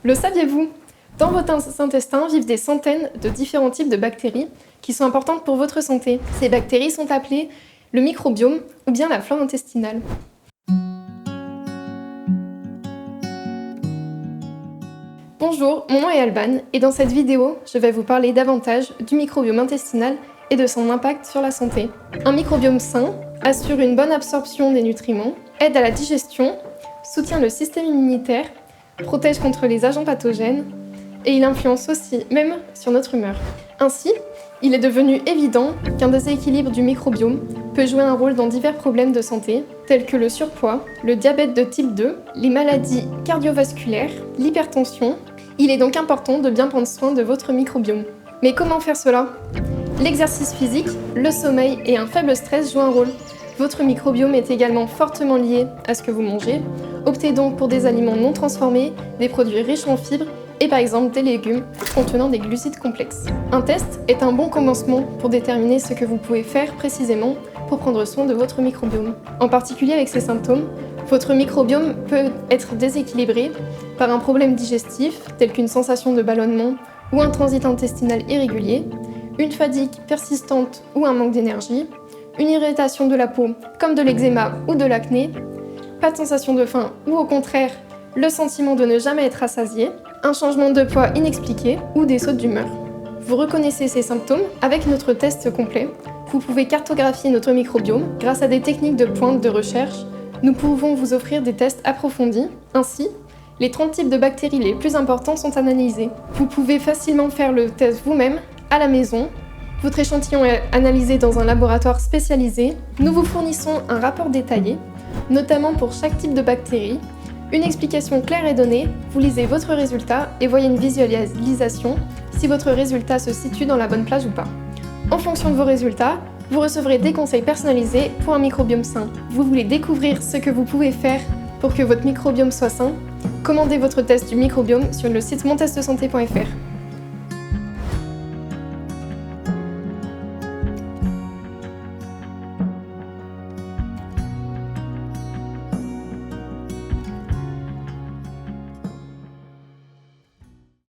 Le saviez-vous? Dans votre intestin vivent des centaines de différents types de bactéries qui sont importantes pour votre santé. Ces bactéries sont appelées le microbiome ou bien la flore intestinale. Bonjour, mon nom est Alban et dans cette vidéo, je vais vous parler davantage du microbiome intestinal et de son impact sur la santé. Un microbiome sain assure une bonne absorption des nutriments, aide à la digestion, soutient le système immunitaire, protège contre les agents pathogènes et il influence aussi même sur notre humeur. Ainsi, il est devenu évident qu'un déséquilibre du microbiome peut jouer un rôle dans divers problèmes de santé, tels que le surpoids, le diabète de type 2, les maladies cardiovasculaires, l'hypertension. Il est donc important de bien prendre soin de votre microbiome. Mais comment faire cela? L'exercice physique, le sommeil et un faible stress jouent un rôle. Votre microbiome est également fortement lié à ce que vous mangez. Optez donc pour des aliments non transformés, des produits riches en fibres et par exemple des légumes contenant des glucides complexes. Un test est un bon commencement pour déterminer ce que vous pouvez faire précisément pour prendre soin de votre microbiome. En particulier avec ces symptômes, votre microbiome peut être déséquilibré par un problème digestif tel qu'une sensation de ballonnement ou un transit intestinal irrégulier, une fatigue persistante ou un manque d'énergie, une irritation de la peau comme de l'eczéma ou de l'acné, pas de sensation de faim ou au contraire le sentiment de ne jamais être rassasié, un changement de poids inexpliqué ou des sautes d'humeur. Vous reconnaissez ces symptômes avec notre test complet. Vous pouvez cartographier notre microbiome grâce à des techniques de pointe de recherche. Nous pouvons vous offrir des tests approfondis. Ainsi, les 30 types de bactéries les plus importants sont analysés. Vous pouvez facilement faire le test vous-même à la maison. Votre échantillon est analysé dans un laboratoire spécialisé. Nous vous fournissons un rapport détaillé, notamment pour chaque type de bactérie. Une explication claire est donnée, vous lisez votre résultat et voyez une visualisation si votre résultat se situe dans la bonne plage ou pas. En fonction de vos résultats, vous recevrez des conseils personnalisés pour un microbiome sain. Vous voulez découvrir ce que vous pouvez faire pour que votre microbiome soit sain? Commandez votre test du microbiome sur le site montestdesanté.fr.